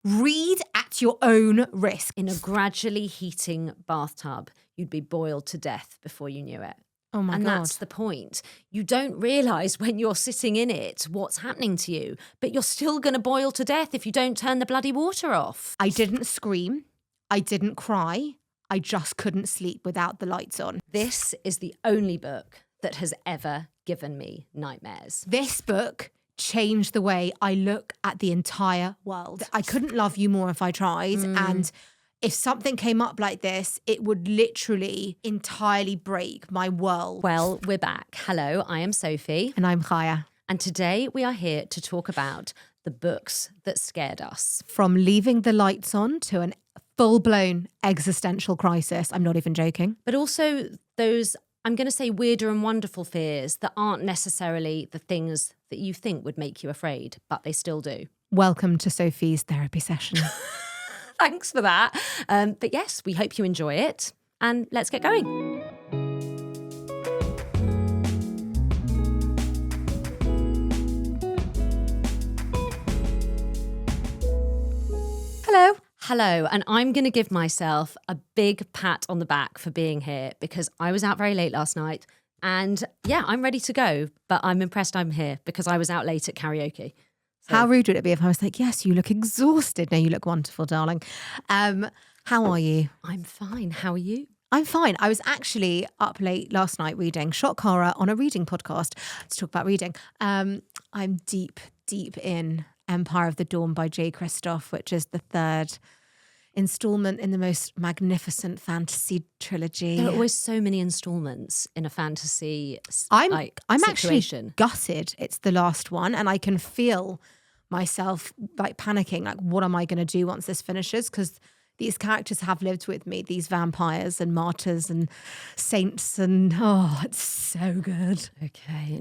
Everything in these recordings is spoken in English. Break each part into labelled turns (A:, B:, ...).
A: Read at your own risk.
B: In a gradually heating bathtub, you'd be boiled to death before you knew it.
A: Oh my
B: God. And that's the point. You don't realise when you're sitting in it what's happening to you, but you're still going to boil to death if you don't turn the bloody water off.
A: I didn't scream. I didn't cry. I just couldn't sleep without the lights on.
B: This is the only book that has ever given me nightmares.
A: This book changed the way I look at the entire world. I couldn't love you more if I tried. And if something came up like this, it would literally entirely break my world.
B: Well, we're back. Hello, I am Sophie.
A: And I'm Kaya.
B: And today we are here to talk about the books that scared us.
A: From leaving the lights on to an full-blown existential crisis. I'm not even joking.
B: But also those, I'm going to say, weirder and wonderful fears that aren't necessarily the things that you think would make you afraid, but they still do.
A: Welcome to Sophie's therapy session.
B: Thanks for that. But yes, we hope you enjoy it. And let's get going.
A: Hello.
B: Hello, and I'm going to give myself a big pat on the back for being here because I was out very late last night and yeah, I'm ready to go, but I'm impressed I'm here because I was out late at karaoke. So.
A: How rude would it be if I was like, yes, you look exhausted. No, you look wonderful, darling. How are you?
B: I'm fine. How are you?
A: I'm fine. I was actually up late last night reading shock horror on a reading podcast. Let's talk about reading. I'm deep in Empire of the Dawn by J. Christoph, which is the third installment in the most magnificent fantasy trilogy.
B: There are always so many installments in a fantasy
A: I'm
B: situation.
A: Actually gutted it's the last one, and I can feel myself like panicking, like what am I going to do once this finishes? Because these characters have lived with me, these vampires and martyrs and saints, and oh, it's so good.
B: Okay.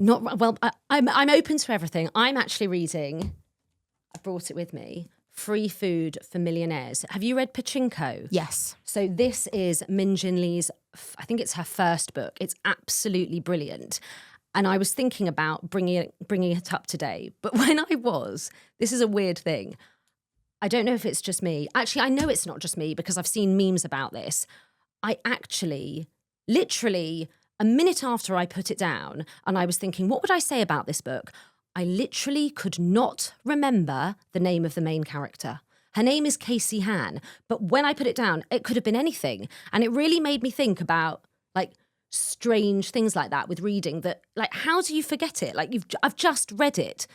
B: I'm open to everything. I'm actually reading, I brought it with me, Free Food for Millionaires. Have you read Pachinko?
A: Yes.
B: So this is Min Jin Lee's, I think it's her first book. It's absolutely brilliant. And I was thinking about bringing it up today. But when this is a weird thing. I don't know if it's just me. Actually, I know it's not just me because I've seen memes about this. I actually, literally, a minute after I put it down and I was thinking, what would I say about this book? I literally could not remember the name of the main character. Her name is Casey Han, but when I put it down, it could have been anything. And it really made me think about like strange things like that with reading that, like, how do you forget it? Like I've just read it.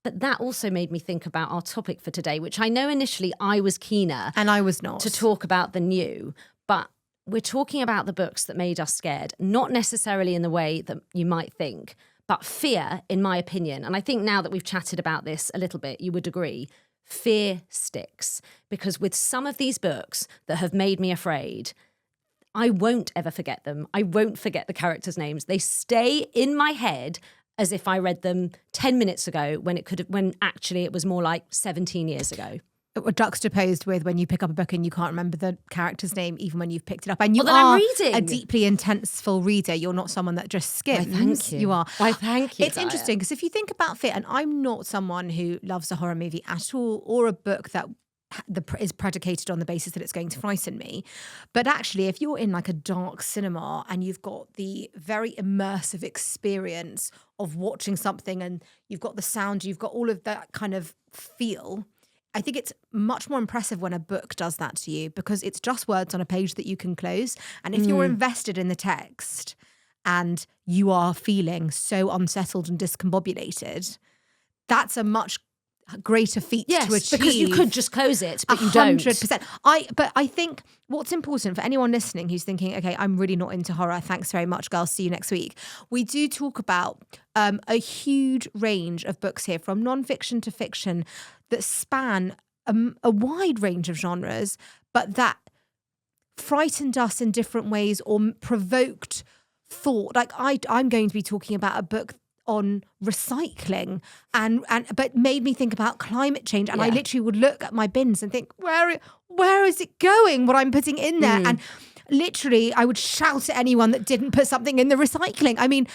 B: But that also made me think about our topic for today, which I know initially I was keener.
A: And I was not.
B: To talk about the new, but we're talking about the books that made us scared, not necessarily in the way that you might think. But fear, in my opinion, and I think now that we've chatted about this a little bit, you would agree, fear sticks. Because with some of these books that have made me afraid, I won't ever forget them. I won't forget the characters' names. They stay in my head as if I read them 10 minutes ago when actually it was more like 17 years ago.
A: Juxtaposed with when you pick up a book and you can't remember the character's name even when you've picked it up. And you
B: I'm
A: are
B: reading.
A: A deeply intenseful reader. You're not someone that just skims.
B: Why, thank you.
A: You are.
B: Why, thank you.
A: It's interesting because if you think about fear, and I'm not someone who loves a horror movie at all or a book that is predicated on the basis that it's going to frighten me. But actually, if you're in like a dark cinema and you've got the very immersive experience of watching something and you've got the sound, you've got all of that kind of feel, I think it's much more impressive when a book does that to you because it's just words on a page that you can close. And if you're invested in the text and you are feeling so unsettled and discombobulated, that's a much greater feat to achieve.
B: Because you could just close it, but you don't.
A: 100%. But I think what's important for anyone listening who's thinking, okay, I'm really not into horror. Thanks very much, girls. See you next week. We do talk about a huge range of books here, from non-fiction to fiction, that span a wide range of genres, but that frightened us in different ways or provoked thought. Like I'm going to be talking about a book on recycling but made me think about climate change. And I literally would look at my bins and think, where is it going, what I'm putting in there? And literally I would shout at anyone that didn't put something in the recycling. I mean,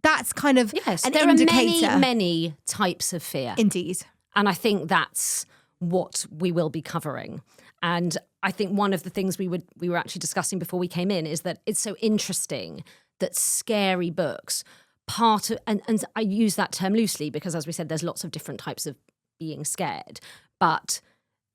A: that's kind of an
B: there
A: indicator.
B: Are many types of fear.
A: Indeed.
B: And I think that's what we will be covering. And I think one of the things we were actually discussing before we came in is that it's so interesting that scary books, and I use that term loosely because, as we said, there's lots of different types of being scared, but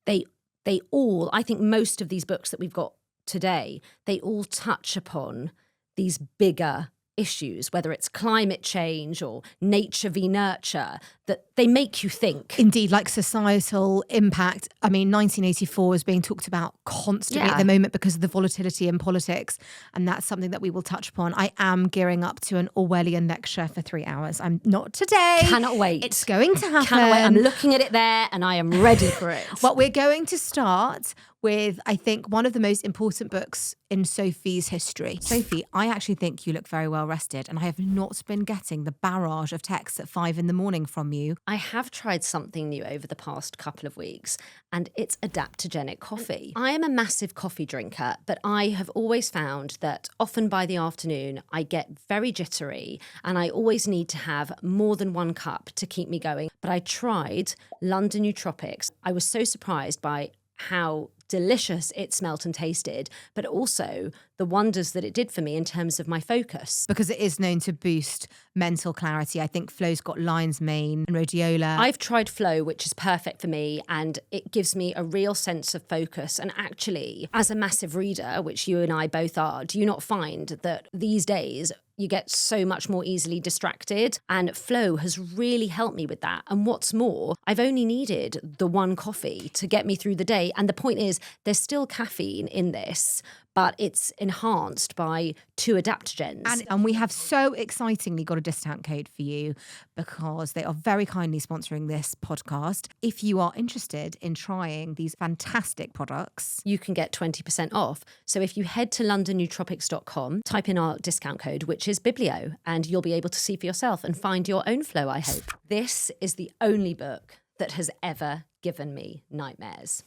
B: they all, I think most of these books that we've got today, they all touch upon these bigger issues, whether it's climate change or nature v nurture, that they make you think.
A: Indeed, like societal impact. I mean, 1984 is being talked about constantly at the moment because of the volatility in politics, and that's something that we will touch upon. I am gearing up to an Orwellian lecture for 3 hours. I'm not today.
B: Cannot wait.
A: It's going to happen.
B: Cannot wait. I'm looking at it there and I am ready for it.
A: But we're going to start with, I think, one of the most important books in Sophie's history. Sophie, I actually think you look very well rested, and I have not been getting the barrage of texts at 5 a.m. from you.
B: I have tried something new over the past couple of weeks, and it's adaptogenic coffee. I am a massive coffee drinker, but I have always found that often by the afternoon, I get very jittery, and I always need to have more than one cup to keep me going. But I tried London Nootropics. I was so surprised by how delicious it smelt and tasted, but also the wonders that it did for me in terms of my focus.
A: Because it is known to boost mental clarity. I think Flo's got lion's mane and rhodiola.
B: I've tried Flo, which is perfect for me, and it gives me a real sense of focus. And actually, as a massive reader, which you and I both are, do you not find that these days you get so much more easily distracted? And Flo has really helped me with that. And what's more, I've only needed the one coffee to get me through the day. And the point is, there's still caffeine in this, but it's enhanced by 2 adaptogens.
A: And we have so excitingly got a discount code for you because they are very kindly sponsoring this podcast. If you are interested in trying these fantastic products,
B: you can get 20% off. So if you head to londonnootropics.com, type in our discount code, which is Biblio, and you'll be able to see for yourself and find your own Flo, I hope. This is the only book that has ever given me nightmares.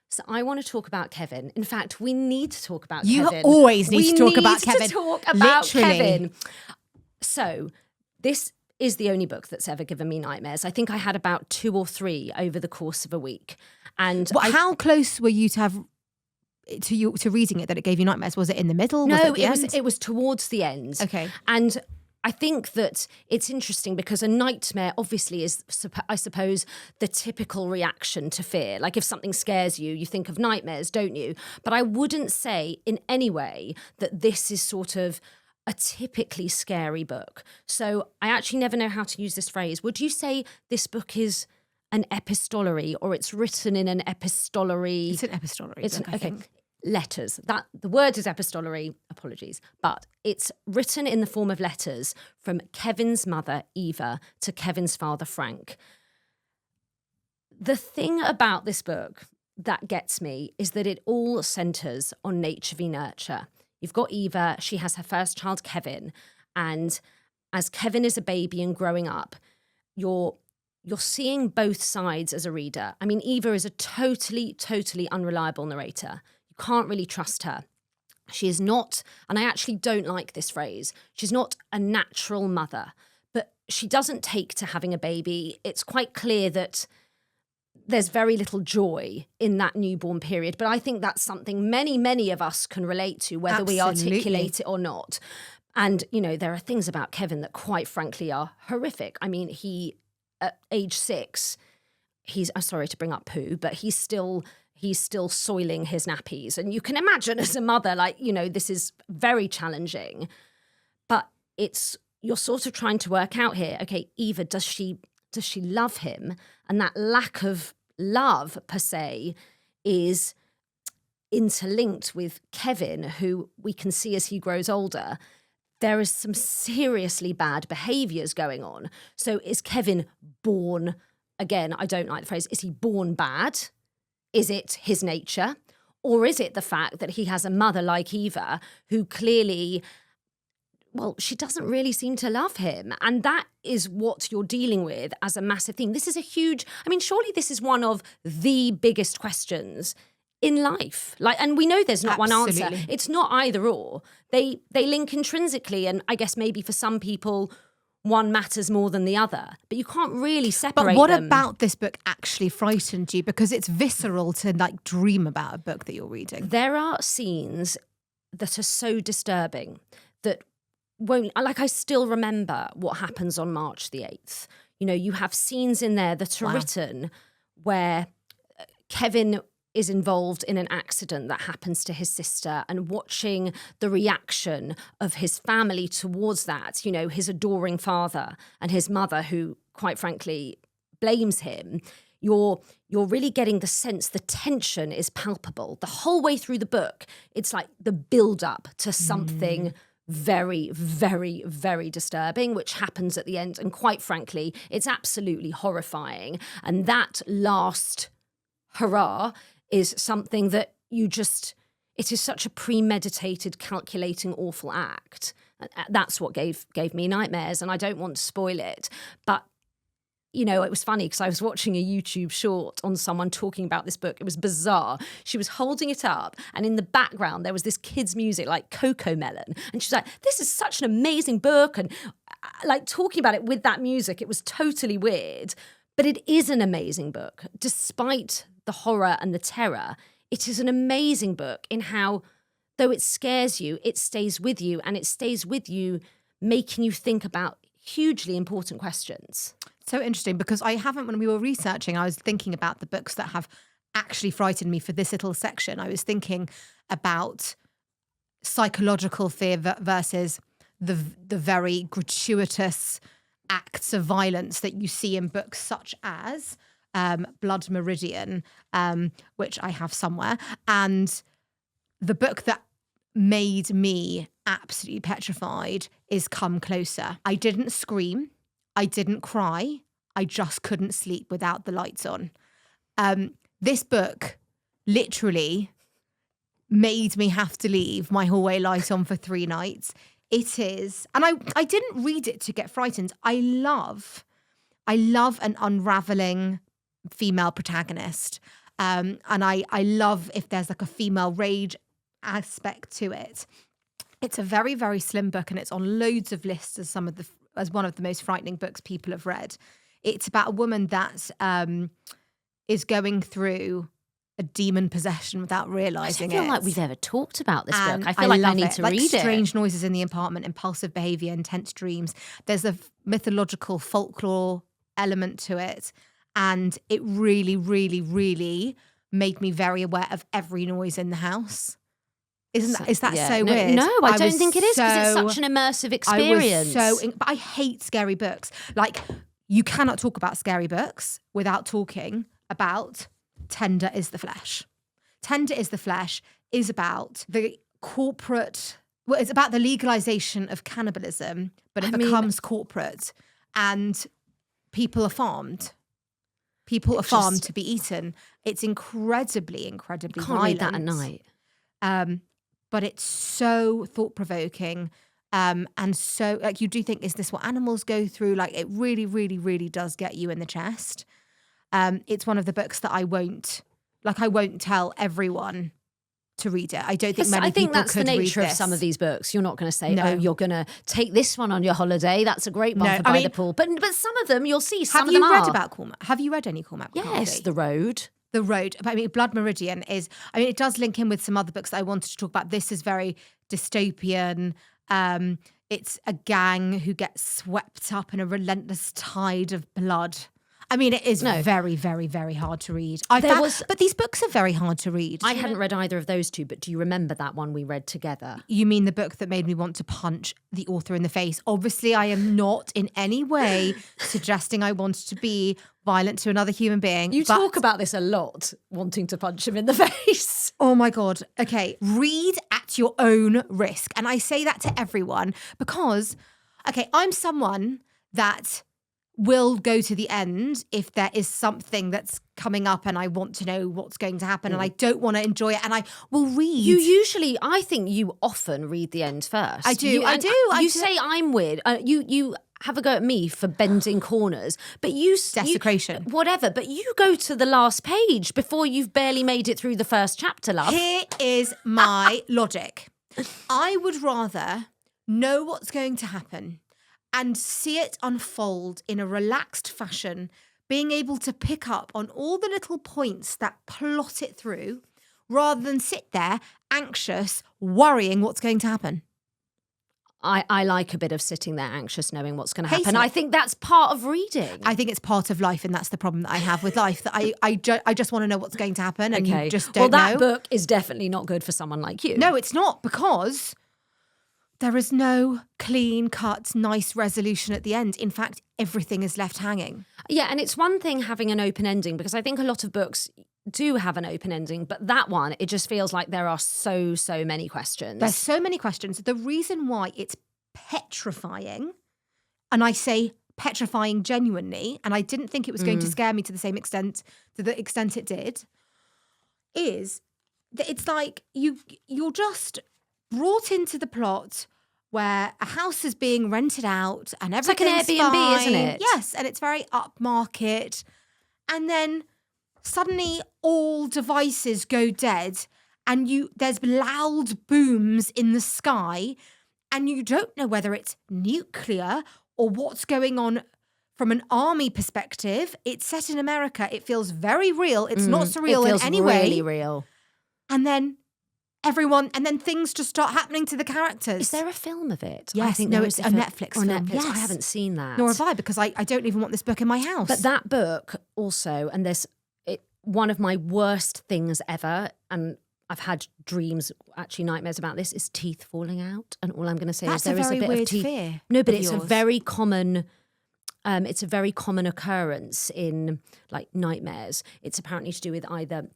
B: So I want to talk about Kevin. In fact, we need to talk about Kevin.
A: You always need to talk about Kevin.
B: We need to talk about
A: Literally.
B: Kevin. So this is the only book that's ever given me nightmares. I think I had about 2 or 3 over the course of a week. And
A: how close were you to have to reading it that it gave you nightmares? Was it in the middle?
B: No,
A: was
B: it was towards the end.
A: Okay.
B: And I think that it's interesting because a nightmare obviously is, I suppose, the typical reaction to fear. Like if something scares you, you think of nightmares, don't you? But I wouldn't say in any way that this is sort of a typically scary book. So I actually never know how to use this phrase. Would you say this book is an epistolary, or it's written in an epistolary?
A: It's an epistolary. I think.
B: Letters. That the word is epistolary, apologies, but it's written in the form of letters from Kevin's mother, Eva, to Kevin's father, Frank. The thing about this book that gets me is that it all centres on nature v nurture. You've got Eva, she has her first child, Kevin, and as Kevin is a baby and growing up, you're seeing both sides as a reader. I mean, Eva is a totally unreliable narrator. You can't really trust her. She is not, and I actually don't like this phrase, she's not a natural mother, but she doesn't take to having a baby. It's quite clear that there's very little joy in that newborn period, but I think that's something many of us can relate to, whether we articulate it or not. And, you know, there are things about Kevin that quite frankly are horrific. I mean, he, at age 6, I'm sorry to bring up poo, but he's still soiling his nappies. And you can imagine as a mother, like, you know, this is very challenging. But you're sort of trying to work out here, okay, Eva, does she love him? And that lack of love, per se, is interlinked with Kevin, who we can see as he grows older. There is some seriously bad behaviours going on. So is Kevin born, again, I don't like the phrase, is he born bad? Is it his nature? Or is it the fact that he has a mother like Eva who clearly, well, she doesn't really seem to love him? And that is what you're dealing with as a massive thing. This is a huge, I mean, surely this is one of the biggest questions in life. And we know there's not one answer. It's not either or. They link intrinsically, and I guess maybe for some people, one matters more than the other, but you can't really separate
A: But what
B: them.
A: about this book actually frightened you? Because it's visceral to like dream about a book that you're reading.
B: There are scenes that are so disturbing that won't, like, I still remember what happens on March the 8th. You know, you have scenes in there that are written where Kevin is involved in an accident that happens to his sister, and watching the reaction of his family towards that, you know, his adoring father and his mother, who quite frankly blames him. You're really getting the sense the tension is palpable. The whole way through the book, it's like the build-up to something very, very, very disturbing, which happens at the end. And quite frankly, it's absolutely horrifying. And that last hurrah is something that it is such a premeditated, calculating, awful act. That's what gave me nightmares, and I don't want to spoil it. But, you know, it was funny because I was watching a YouTube short on someone talking about this book. It was bizarre. She was holding it up, and in the background there was this kid's music like Coco Melon. And she's like, this is such an amazing book. And like talking about it with that music, it was totally weird. But it is an amazing book, despite the horror and the terror. It is an amazing book in how, though it scares you, it stays with you, and it stays with you making you think about hugely important questions.
A: So interesting, because when we were researching, I was thinking about the books that have actually frightened me for this little section. I was thinking about psychological fear versus the very gratuitous acts of violence that you see in books such as Blood Meridian, which I have somewhere. And the book that made me absolutely petrified is Come Closer. I didn't scream. I didn't cry. I just couldn't sleep without the lights on. This book literally made me have to leave my hallway light on for 3 nights. It is, and I didn't read it to get frightened. I love an unraveling female protagonist. And I love if there's like a female rage aspect to it. It's a very, very slim book, and it's on loads of lists as one of the most frightening books people have read. It's about a woman that is going through a demon possession without realising it.
B: I don't feel like we've ever talked about this
A: And
B: book. I feel like I need to read it.
A: Strange noises in the apartment, impulsive behaviour, intense dreams. There's a mythological folklore element to it. And it really, really, really made me very aware of every noise in the house. Is that so weird?
B: No, I don't think it is, because it's such an immersive experience.
A: But I hate scary books. Like, you cannot talk about scary books without talking about Tender is the Flesh. Tender is the Flesh is about the corporate, well, it's about the legalization of cannibalism, but it becomes corporate, and people are farmed. People are farmed to be eaten. It's incredibly, incredibly violent.
B: Can't read that at night.
A: But it's so thought-provoking, and so, like, you do think, is this what animals go through? Like, it really, really, really does get you in the chest. It's one of the books that I won't tell everyone to read it. I don't think many people could read this.
B: I think that's the nature of some of these books. You're not going to say, oh, you're going to take this one on your holiday. That's a great one for by the pool. But some of them, you'll see, some of them are.
A: Have you read any Cormac McCarthy?
B: Yes, The Road.
A: The Road. I mean, Blood Meridian is, I mean, it does link in with some other books that I wanted to talk about. This is very dystopian. It's a gang who gets swept up in a relentless tide of blood. I mean, it is very, very, very hard to read. But these books are very hard to read.
B: I hadn't read either of those two, but do you remember that one we read together?
A: You mean the book that made me want to punch the author in the face? Obviously, I am not in any way suggesting I wanted to be violent to another human being.
B: You talk about this a lot, wanting to punch him in the face.
A: Oh my God. Okay, read at your own risk. And I say that to everyone because, okay, I'm someone that will go to the end if there is something that's coming up and I want to know what's going to happen and I don't want to enjoy it, and I will read.
B: I think you often read the end first.
A: I do.
B: You say I'm weird. You have a go at me for bending corners, but
A: desecration,
B: whatever. But you go to the last page before you've barely made it through the first chapter, love.
A: Here is my logic. I would rather know what's going to happen and see it unfold in a relaxed fashion, being able to pick up on all the little points that plot it through, rather than sit there anxious, worrying what's going to happen.
B: I like a bit of sitting there anxious, knowing what's going to
A: Hate
B: happen.
A: it.
B: I think that's part of reading.
A: I think it's part of life, and that's the problem that I have with life, that I just want to know what's going to happen, and you just don't know.
B: Well, that book is definitely not good for someone like you.
A: No, it's not, because there is no clean-cut, nice resolution at the end. In fact, everything is left hanging.
B: Yeah, and it's one thing having an open ending, because I think a lot of books do have an open ending, but that one, it just feels like there are so many questions.
A: There's so many questions. The reason why it's petrifying, and I say petrifying genuinely, and I didn't think it was going to scare me to the extent it did, is that it's like you're just brought into the plot where a house is being rented out and everything's
B: it's like an Airbnb,
A: fine.
B: isn't it?
A: Yes, and it's very upmarket. And then suddenly all devices go dead, and there's loud booms in the sky, and you don't know whether it's nuclear or what's going on from an army perspective. It's set in America. It feels very real. It's not surreal in any way.
B: It feels really real.
A: And then things just start happening to the characters.
B: Is there a film of it?
A: Yes,
B: I think
A: no, it's a Netflix film.
B: Netflix.
A: Yes.
B: I haven't seen that.
A: Nor have I, because I don't even want this book in my house.
B: But that book also, and one of my worst things ever, and I've had dreams, actually nightmares about this, is teeth falling out. And all I'm going to say is there is a bit of teeth.
A: Fear.
B: No, but
A: it's
B: a very common. It's a very common occurrence in like nightmares. It's apparently to do with either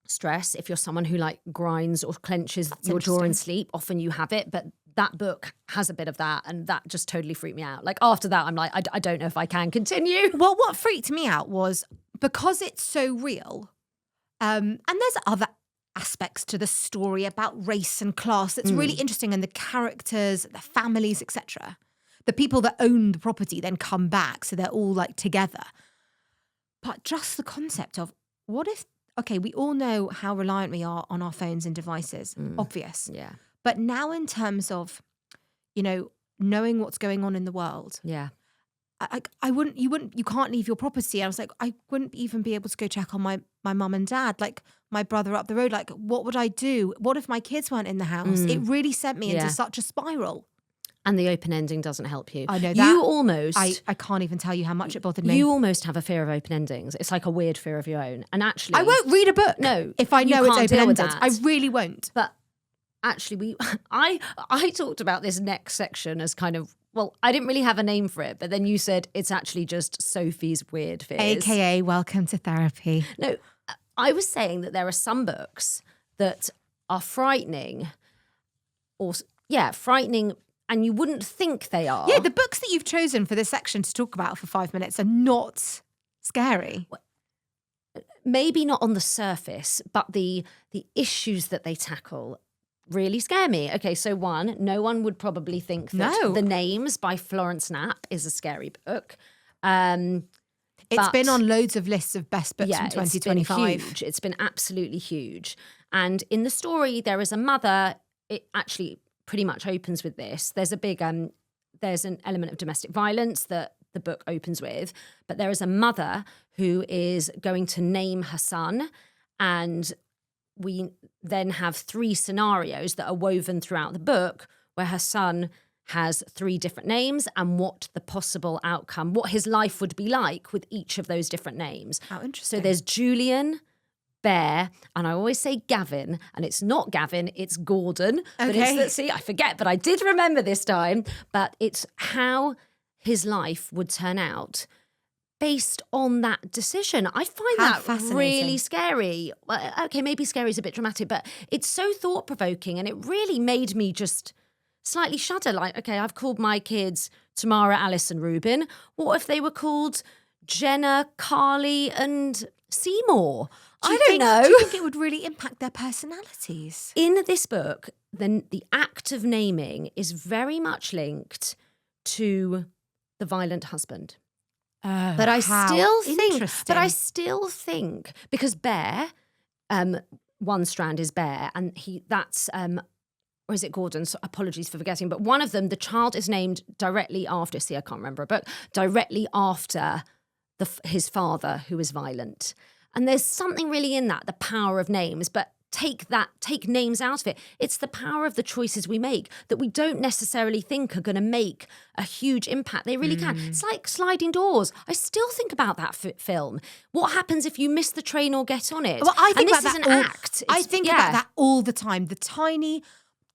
B: stress. If you're someone who like grinds or clenches your jaw in sleep, often you have it. But that book has a bit of that, and that just totally freaked me out. Like after that, I'm like, I don't know if I can continue.
A: Well, what freaked me out was because it's so real, and there's other aspects to the story about race and class that's really interesting, and the characters, the families, etc. The people that own the property then come back, so they're all like together. But just the concept of what if, okay, we all know how reliant we are on our phones and devices, obvious.
B: Yeah.
A: But now in terms of, knowing what's going on in the world.
B: Yeah.
A: You can't leave your property. I was like, I wouldn't even be able to go check on my mum and dad, like my brother up the road. Like, what would I do? What if my kids weren't in the house? It really sent me into such a spiral.
B: And the open ending doesn't help you.
A: I know that.
B: You almost...
A: I can't even tell you how much it bothered me.
B: You almost have a fear of open endings. It's like a weird fear of your own. And actually...
A: I won't read a book if I know it's open-ended. I really won't.
B: But actually, I talked about this next section as kind of... Well, I didn't really have a name for it, but then you said it's actually just Sophie's weird fears.
A: AKA welcome to therapy.
B: No, I was saying that there are some books that are frightening frightening, and you wouldn't think they are.
A: Yeah, the books that you've chosen for this section to talk about for 5 minutes are not scary.
B: Maybe not on the surface, but the issues that they tackle really scare me. Okay, so no one would probably think that The Names by Florence Knapp is a scary book.
A: It's been on loads of lists of best books from 2025.
B: It's been huge. It's been absolutely huge. And in the story, there is a mother. It actually pretty much opens with this. There's a big, there's an element of domestic violence that the book opens with, but there is a mother who is going to name her son, and we then have 3 scenarios that are woven throughout the book where her son has 3 different names and what the possible outcome, what his life would be like with each of those different names.
A: How interesting.
B: So there's Julian, Bear, and I always say Gavin, and it's not Gavin, it's Gordon.
A: Okay.
B: But I forget, but I did remember this time. But it's how his life would turn out based on that decision. I find that really scary. Well, okay, maybe scary is a bit dramatic, but it's so thought-provoking, and it really made me just slightly shudder. Like, okay, I've called my kids Tamara, Alice and Ruben. What if they were called Jenna, Carly and Seymour? I don't know.
A: Do you think it would really impact their personalities?
B: In this book, then the act of naming is very much linked to the violent husband. But I still think because Bear, one strand is Bear, and that's or is it Gordon? So apologies for forgetting. But one of them, the child is named directly after, see, I can't remember a book, directly after his father, who is violent. And there's something really in that, the power of names, but take names out of it. It's the power of the choices we make that we don't necessarily think are going to make a huge impact. They really can. It's like Sliding Doors. I still think about that film. What happens if you miss the train or get on it?
A: Well, I think
B: and
A: about
B: this
A: that
B: is an
A: all,
B: act.
A: I think about that all the time. The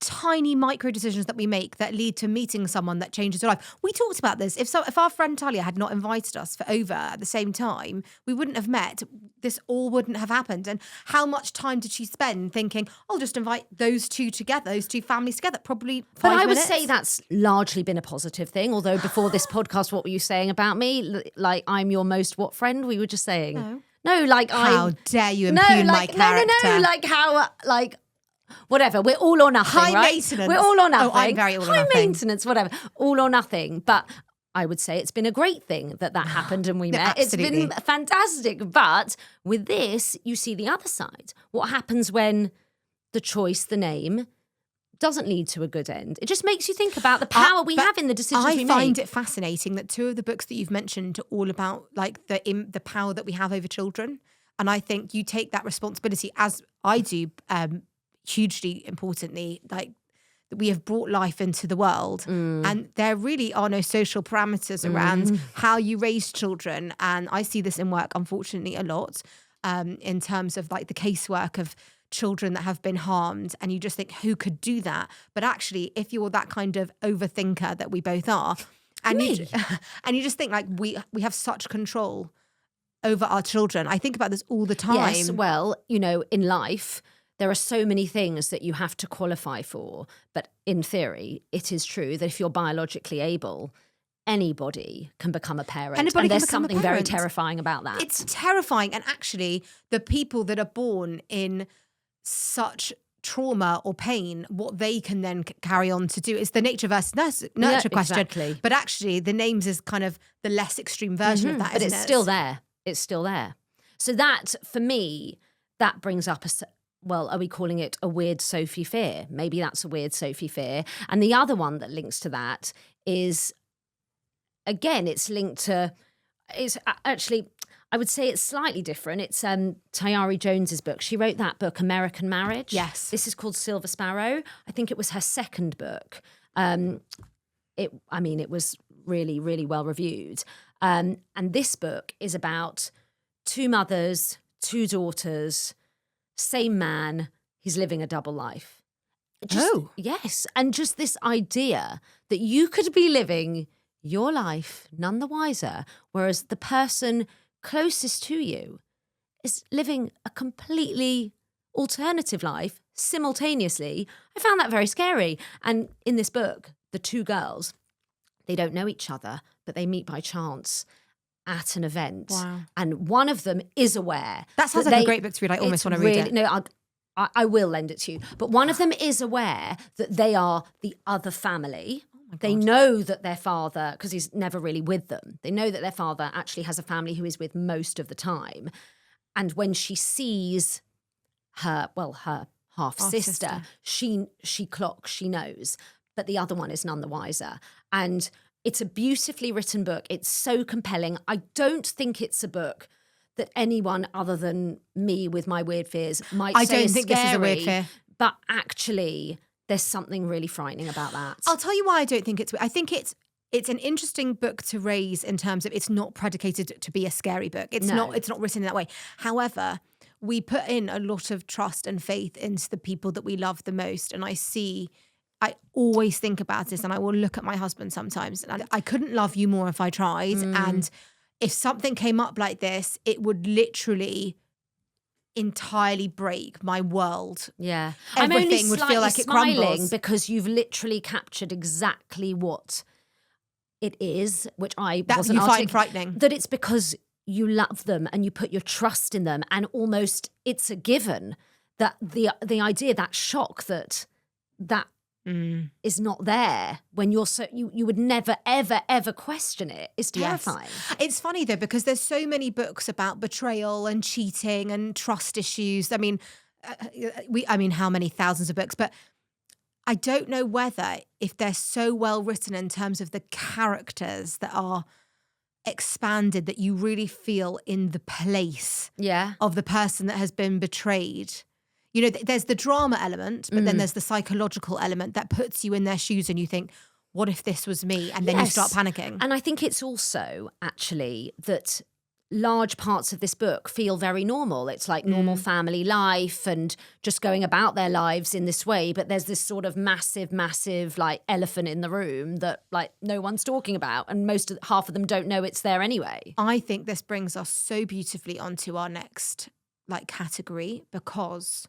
A: tiny micro decisions that we make that lead to meeting someone that changes your life. We talked about this. If our friend Talia had not invited us for over at the same time, we wouldn't have met. This all wouldn't have happened. And how much time did she spend thinking, I'll just invite those two together, those two families together? Probably 5 minutes.
B: But I would say that's largely been a positive thing. Although before this podcast, what were you saying about me? Like, I'm your most what friend? We were just saying. No, like
A: how dare you impugn my character?
B: No, like how, like, whatever, we're all or nothing,
A: high
B: right?
A: maintenance.
B: We're all or nothing.
A: Oh, I'm very all or
B: high
A: nothing.
B: maintenance, whatever, all or nothing. But I would say it's been a great thing that happened and we met.
A: Absolutely.
B: It's been fantastic. But with this, you see the other side. What happens when the choice, the name, doesn't lead to a good end? It just makes you think about the power we have in the decisions we make.
A: I find it fascinating that 2 of the books that you've mentioned are all about like the power that we have over children. And I think you take that responsibility, as I do, hugely importantly, like we have brought life into the world and there really are no social parameters around how you raise children. And I see this in work, unfortunately, a lot in terms of like the casework of children that have been harmed, and you just think, who could do that? But actually, if you're that kind of overthinker that we both are, and you just think like we have such control over our children. I think about this all the time.
B: Yes, well, you know, in life, there are so many things that you have to qualify for. But in theory, it is true that if you're biologically able, anybody can become a parent.
A: Anybody
B: and
A: can
B: there's
A: become a
B: something very
A: parent.
B: terrifying about that.
A: It's terrifying. And actually, the people that are born in such trauma or pain, what they can then carry on to do is the nature versus nurture question.
B: Exactly.
A: But actually, the names is kind of the less extreme version of that,
B: but
A: isn't
B: it's
A: it?
B: still there. It's still there. So that, for me, that brings up well, are we calling it a weird Sophie fear? Maybe that's a weird Sophie fear. And the other one that links to that is, again, it's linked to, it's actually, I would say it's slightly different. It's Tayari Jones's book. She wrote that book, American Marriage.
A: Yes.
B: This is called Silver Sparrow. I think it was her second book. It was really, really well reviewed. And this book is about 2 mothers, 2 daughters, same man, he's living a double life. Yes. And just this idea that you could be living your life none the wiser, whereas the person closest to you is living a completely alternative life simultaneously. I found that very scary. And in this book, the 2 girls, they don't know each other, but they meet by chance at an event.
A: Wow.
B: And one of them is aware.
A: That sounds like a great book to read. I almost want to read it.
B: No, I will lend it to you. But one of them is aware that they are the other family. They know that their father, because he's never really with them, they know that their father actually has a family who is with most of the time. And when she sees her half-sister, she clocks, she knows. But the other one is none the wiser. And it's a beautifully written book. It's so compelling. I don't think it's a book that anyone other than me with my weird fears might say is scary. I don't think this is a weird fear. But actually, there's something really frightening about that.
A: I'll tell you why I don't think it's weird. I think it's an interesting book to raise in terms of it's not predicated to be a scary book. It's not written in that way. However, we put in a lot of trust and faith into the people that we love the most. And I always think about this, and I will look at my husband sometimes, and I couldn't love you more if I tried. And if something came up like this, it would literally entirely break my world.
B: Yeah.
A: Everything would feel like it crumbles.
B: Because you've literally captured exactly what it is, which I wasn't
A: you find frightening.
B: That it's because you love them and you put your trust in them, and almost it's a given that the idea, that shock that is not there when you're you would never ever question it is terrifying.
A: Yes. It's funny though, because there's so many books about betrayal and cheating and trust issues. I mean, how many thousands of books, but I don't know whether if they're so well written in terms of the characters that are expanded that you really feel in the place of the person that has been betrayed. You know, there's the drama element, but then there's the psychological element that puts you in their shoes and you think, what if this was me? And then you start panicking.
B: And I think it's also actually that large parts of this book feel very normal. It's like normal family life and just going about their lives in this way. But there's this sort of massive like elephant in the room that like no one's talking about. And half of them don't know it's there anyway.
A: I think this brings us so beautifully onto our next like category, because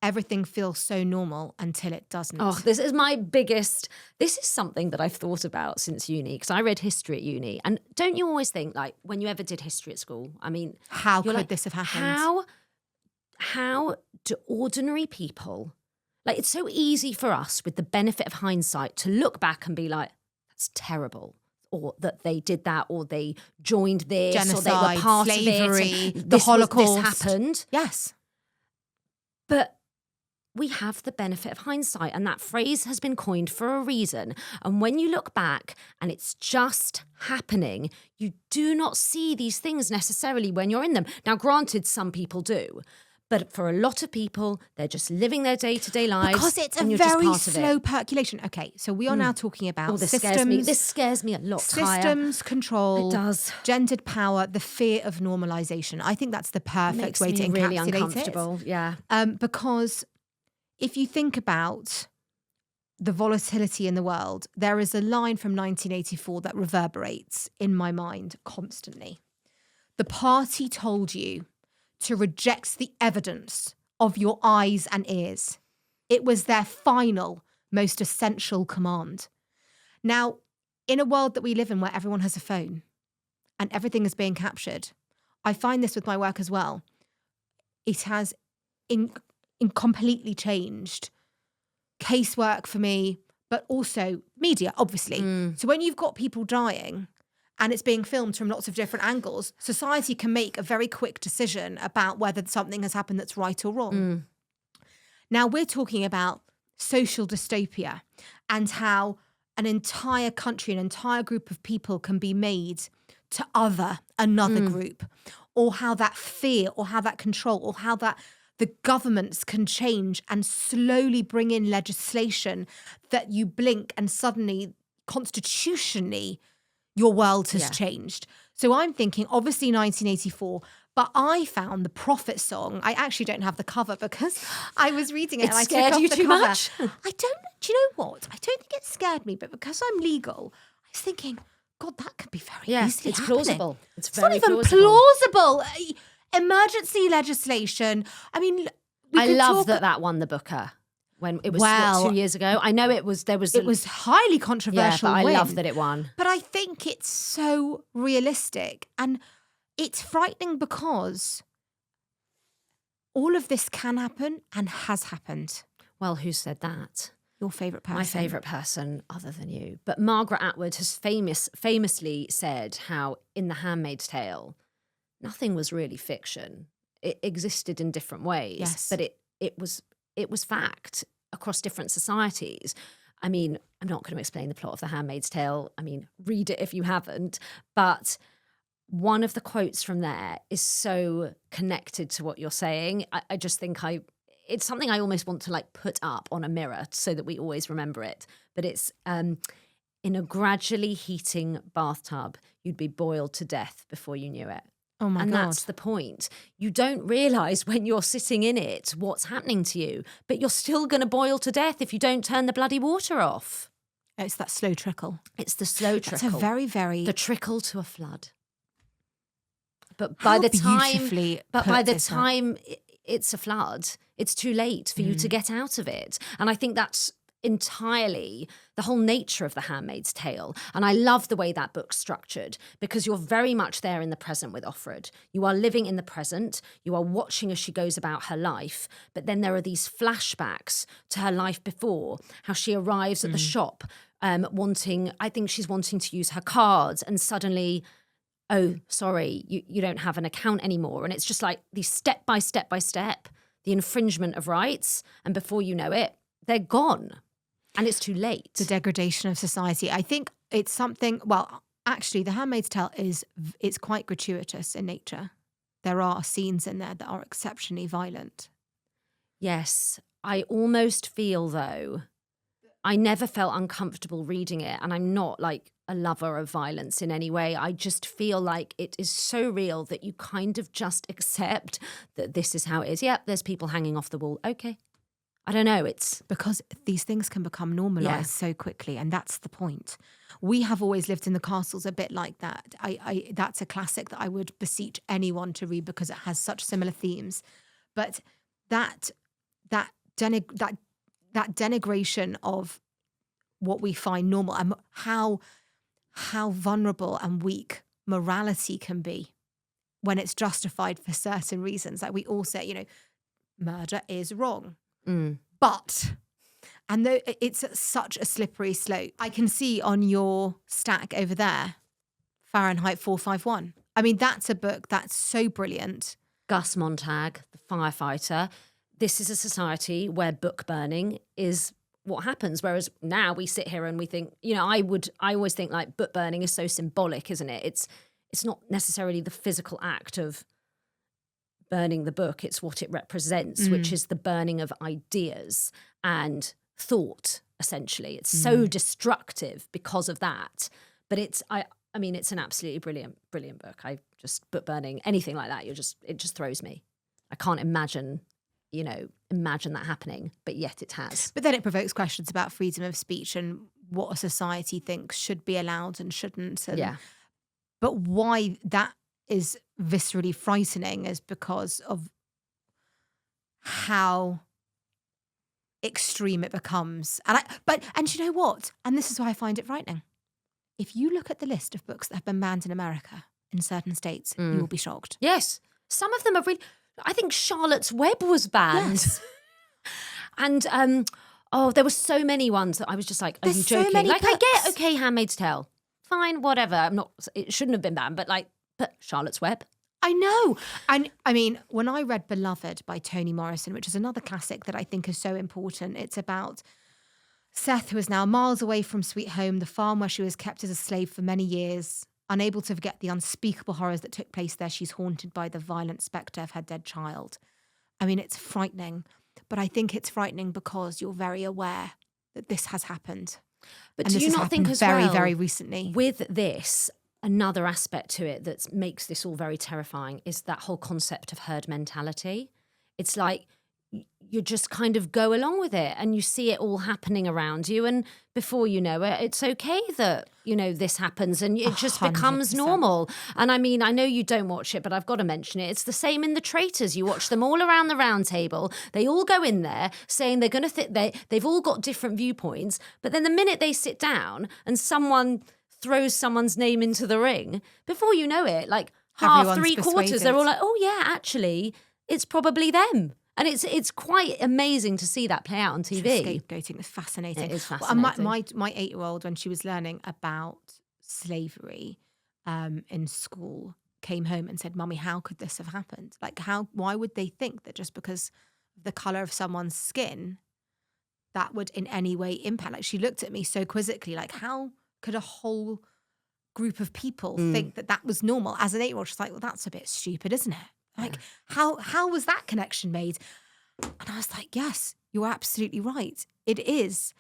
A: everything feels so normal until it doesn't.
B: Oh, this is something that I've thought about since uni, because I read history at uni. And don't you always think, like, when you ever did history at school, I mean,
A: how could this have happened?
B: How do ordinary people, like, it's so easy for us with the benefit of hindsight to look back and be like, that's terrible. Or that they did that, or they joined this,
A: genocide,
B: or they were part
A: slavery,
B: of it.
A: the Holocaust.
B: This happened.
A: Yes.
B: But we have the benefit of hindsight, and that phrase has been coined for a reason. And when you look back and it's just happening, you do not see these things necessarily when you're in them. Now, granted, some people do, but for a lot of people, they're just living their day-to-day lives.
A: Because it's a very slow percolation. Okay, so we are now talking about systems.
B: This scares me a lot.
A: Systems, control,
B: it does.
A: Gendered power, the fear of normalization. I think that's the perfect way to encapsulate
B: really uncomfortable. Yeah.
A: Because if you think about the volatility in the world, there is a line from 1984 that reverberates in my mind constantly. The party told you to reject the evidence of your eyes and ears. It was their final, most essential command. Now, in a world that we live in where everyone has a phone and everything is being captured, I find this with my work as well. It has completely changed casework for me, but also media, obviously. So when you've got people dying and it's being filmed from lots of different angles, society can make a very quick decision about whether something has happened that's right or wrong. Now we're talking about social dystopia and how an entire country, an entire group of people can be made to other another group, or how that fear or how that control or how that the governments can change and slowly bring in legislation that you blink and suddenly constitutionally your world has changed. So I'm thinking, obviously 1984, but I found the Prophet song. I actually don't have the cover because I was reading it and I
B: scared
A: took
B: you
A: off the
B: too
A: cover.
B: much?
A: Do you know what? I don't think it scared me, but because I'm legal, I was thinking, God, that could be very easily
B: it's
A: happening.
B: plausible. It's
A: not
B: very
A: even plausible. Emergency legislation. I mean,
B: I love that won the Booker when it was 2 years ago. I know it was
A: highly controversial.
B: Yeah, but I love that it won.
A: But I think it's so realistic and it's frightening because all of this can happen and has happened.
B: Well, who said that?
A: Your favourite person.
B: My favourite person other than you. But Margaret Atwood has famously said how in The Handmaid's Tale, nothing was really fiction. It existed in different ways, but it was fact across different societies. I mean, I'm not going to explain the plot of The Handmaid's Tale. I mean, read it if you haven't. But one of the quotes from there is so connected to what you're saying. I just think it's something I almost want to like put up on a mirror so that we always remember it. But it's in a gradually heating bathtub, you'd be boiled to death before you knew it.
A: Oh my God.
B: And that's the point. You don't realise when you're sitting in it what's happening to you, but you're still going to boil to death if you don't turn the bloody water off.
A: It's that slow trickle.
B: It's the slow trickle.
A: It's a very, very...
B: The trickle to a flood. But
A: How
B: by the
A: beautifully
B: time it's a flood, it's too late for you to get out of it. And I think that's entirely the whole nature of The Handmaid's Tale. And I love the way that book's structured because you're very much there in the present with Offred. You are living in the present. You are watching as she goes about her life. But then there are these flashbacks to her life before, how she arrives at the shop I think she's wanting to use her cards and suddenly, oh, sorry, you don't have an account anymore. And it's just like these step by step, the infringement of rights. And before you know it, they're gone and it's too late.
A: The degradation of society. I think it's something, well, actually, The Handmaid's Tale it's quite gratuitous in nature. There are scenes in there that are exceptionally violent.
B: Yes. I almost feel, though, I never felt uncomfortable reading it, and I'm not like a lover of violence in any way. I just feel like it is so real that you kind of just accept that this is how it is. Yep, there's people hanging off the wall. Okay. I don't know. It's
A: because these things can become normalized so quickly, and that's the point. We have always lived in the castles a bit like that. I that's a classic that I would beseech anyone to read because it has such similar themes. But that denigration of what we find normal and how vulnerable and weak morality can be when it's justified for certain reasons. Like we all say, murder is wrong. But, and it's such a slippery slope. I can see on your stack over there, Fahrenheit 451. I mean, that's a book that's so brilliant.
B: Gus Montag, the firefighter. This is a society where book burning is what happens. Whereas now we sit here and we think, I always think like book burning is so symbolic, isn't it? It's not necessarily the physical act of burning the book, it's what it represents, which is the burning of ideas and thought, essentially. It's so destructive because of that. But it's an absolutely brilliant book. Book burning, anything like that, it just throws me. I can't imagine that happening, but yet it has.
A: But then it provokes questions about freedom of speech and what a society thinks should be allowed and shouldn't. And, but why that is viscerally frightening is because of how extreme it becomes. And you know what? And this is why I find it frightening. If you look at the list of books that have been banned in America in certain states, you will be shocked.
B: Yes. Some of them are really... I think Charlotte's Web was banned. Yes. And, there were so many ones that I was just like, are you joking?
A: So many
B: like,
A: books.
B: I get, okay, Handmaid's Tale. Fine, whatever. It shouldn't have been banned, but Charlotte's Web.
A: I know. And I mean, when I read Beloved by Toni Morrison, which is another classic that I think is so important, it's about Seth, who is now miles away from Sweet Home, the farm where she was kept as a slave for many years. Unable to forget the unspeakable horrors that took place there, she's haunted by the violent spectre of her dead child. I mean, it's frightening, but I think it's frightening because you're very aware that this has happened.
B: But do you not think as well,
A: very, very recently,
B: with this, another aspect to it that makes this all very terrifying is that whole concept of herd mentality. It's like you just kind of go along with it and you see it all happening around you, and before you know it, it's okay that, this happens and it just
A: 100%.
B: becomes normal. And I mean, I know you don't watch it, but I've got to mention it. It's the same in The Traitors. You watch them all around the round table. They all go in there saying they're going to they've all got different viewpoints, but then the minute they sit down and someone throws someone's name into the ring, before you know it, like half,
A: Everyone's
B: 3/4,
A: persuaded.
B: they're all like, oh yeah, actually, it's probably them. And it's quite amazing to see that play out on TV.
A: Scapegoating is fascinating.
B: It is
A: Well,
B: fascinating.
A: my 8-year-old, when she was learning about slavery in school, came home and said, "Mummy, how could this have happened? Like, why would they think that just because of the colour of someone's skin, that would in any way impact?" Like, she looked at me so quizzically, like, how could a whole group of people think that was normal? As an 8-year-old, she's like, well, that's a bit stupid, isn't it? Like, how was that connection made? And I was like, yes, you're absolutely right. It is.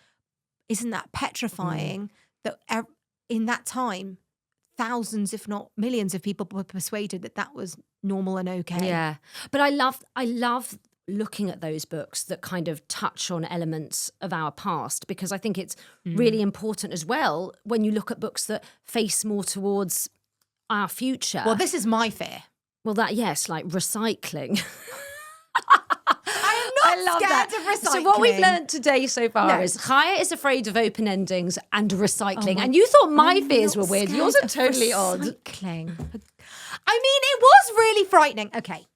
A: Isn't that petrifying that in that time, thousands, if not millions of people were persuaded that was normal and okay?
B: Yeah. But I love looking at those books that kind of touch on elements of our past, because I think it's really important as well when you look at books that face more towards our future.
A: Well, this is my fear.
B: Well, yes, like recycling.
A: I am not scared of recycling.
B: So what we've learned today so far is Chaya is afraid of open endings and recycling.
A: Oh
B: and you thought my
A: I'm
B: fears
A: not
B: were weird.
A: scared
B: Yours are
A: of
B: totally odd.
A: Recycling. I mean, it was really frightening. Okay.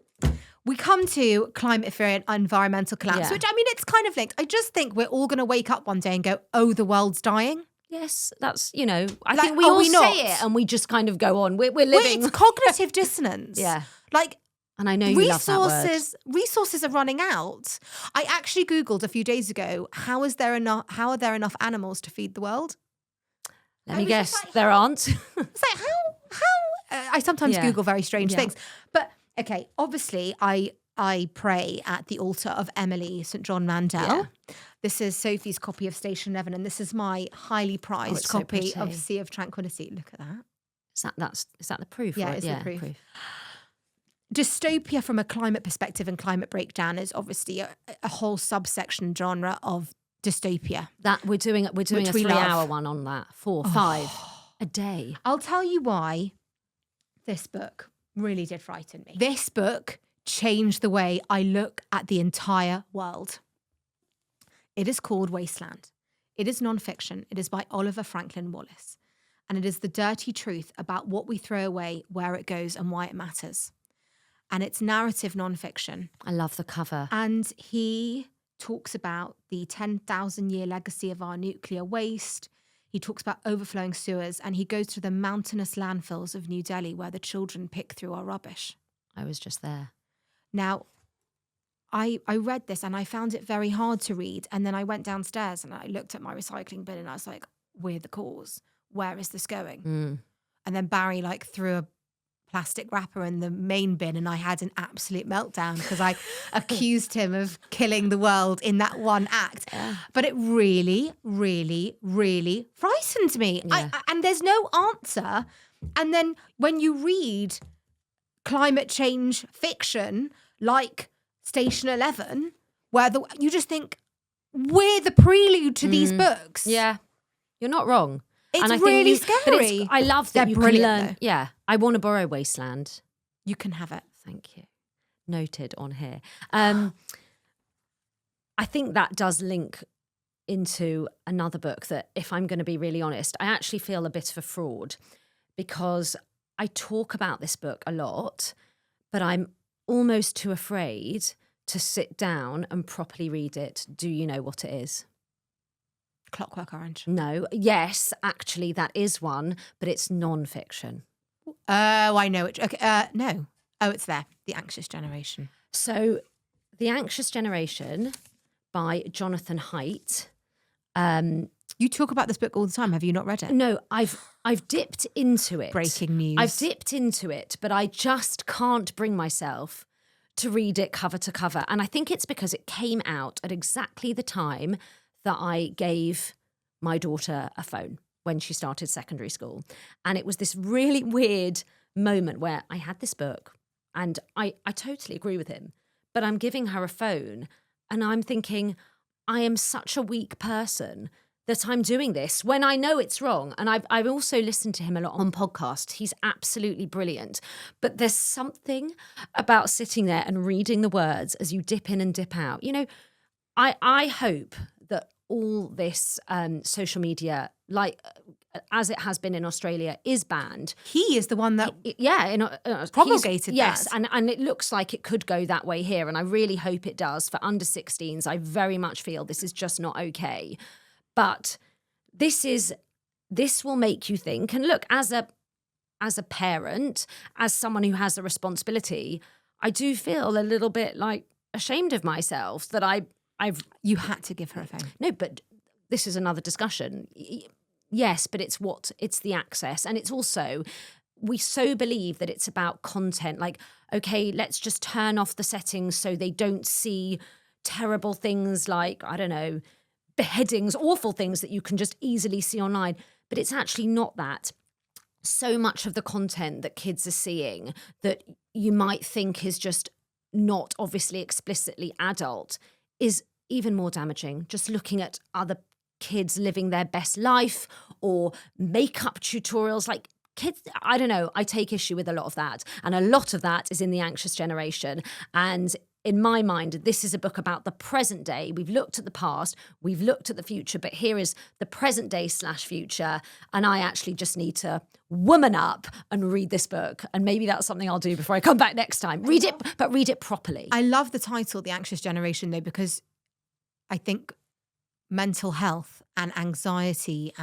A: We come to climate fear and environmental collapse,
B: Yeah.
A: which, I mean, it's kind of linked. I just think we're all going to wake up one day and go, oh, the world's dying.
B: Yes, that's, I
A: Like,
B: think we
A: are
B: all
A: we
B: say
A: not?
B: it and we just kind of go on. We're
A: Well,
B: living.
A: it's cognitive dissonance.
B: Yeah.
A: Like,
B: And I know you love that word.
A: Resources are running out. I actually Googled a few days ago, how are there enough animals to feed the world?
B: Let me guess, there aren't.
A: It's like, how? I sometimes Google very strange things. But, okay, obviously, I pray at the altar of Emily St. John Mandel. Yeah. This is Sophie's copy of Station 11, and this is my highly prized copy of Sea of Tranquility. Look at that.
B: Is that the proof?
A: Yeah,
B: right?
A: it's the proof. Dystopia from a climate perspective and climate breakdown is obviously a whole subsection genre of dystopia.
B: That we're doing a 3-hour one on that. 4, 5 a day.
A: I'll tell you why this book really did frighten me. This book changed the way I look at the entire world. It is called Wasteland. It is nonfiction. It is by Oliver Franklin Wallace. And it is the dirty truth about what we throw away, where it goes, and why it matters. And it's narrative nonfiction.
B: I love the cover.
A: And he talks about the 10,000-year legacy of our nuclear waste. He talks about overflowing sewers, and he goes to the mountainous landfills of New Delhi where the children pick through our rubbish.
B: I was just there.
A: Now, I read this and I found it very hard to read. And then I went downstairs and I looked at my recycling bin and I was like, we're the cause. Where is this going? And then Barry threw a plastic wrapper in the main bin and I had an absolute meltdown because I accused him of killing the world in that one act. Yeah. But it really, really, really frightened me. Yeah. And there's no answer. And then when you read climate change fiction like Station 11, where you just think, we're the prelude to these books.
B: Yeah, you're not wrong.
A: It's really scary.
B: I love that you can learn. Though. Yeah, I want to borrow Wasteland.
A: You can have it.
B: Thank you. Noted on here. I think that does link into another book that, if I'm going to be really honest, I actually feel a bit of a fraud because I talk about this book a lot, but I'm almost too afraid to sit down and properly read it. Do you know what it is?
A: Clockwork Orange.
B: No. Yes, actually, that is one, but it's non-fiction.
A: Oh, I know it. Okay, no. Oh, it's there. The Anxious Generation.
B: So, The Anxious Generation by Jonathan Haidt.
A: You talk about this book all the time. Have you not read it?
B: No, I've dipped into it.
A: Breaking news.
B: I've dipped into it, but I just can't bring myself to read it cover to cover. And I think it's because it came out at exactly the time that I gave my daughter a phone when she started secondary school. And it was this really weird moment where I had this book and I totally agree with him, but I'm giving her a phone and I'm thinking, I am such a weak person that I'm doing this when I know it's wrong. And I've also listened to him a lot on podcasts. He's absolutely brilliant. But there's something about sitting there and reading the words as you dip in and dip out. You know, I hope that all this social media, as it has been in Australia, is banned.
A: He is the one that promulgated
B: yes,
A: that.
B: and it looks like it could go that way here, and I really hope it does. For under 16s, I very much feel this is just not okay. But this will make you think. And look, as a parent, as someone who has a responsibility, I do feel a little bit ashamed of myself that
A: You had to give her a phone.
B: No, but this is another discussion. Yes, but it's the access. And it's also, we so believe that it's about content. Okay, let's just turn off the settings so they don't see terrible things like, I don't know, beheadings, awful things that you can just easily see online. But it's actually not that. So much of the content that kids are seeing that you might think is just not obviously explicitly adult is even more damaging. Just looking at other kids living their best life or makeup tutorials, kids, I don't know, I take issue with a lot of that. And a lot of that is in The Anxious Generation. And in my mind, this is a book about the present day. We've looked at the past, we've looked at the future, but here is the present day / future. And I actually just need to woman up and read this book. And maybe that's something I'll do before I come back next time. Read it properly.
A: I love the title, The Anxious Generation, though, because I think mental health and anxiety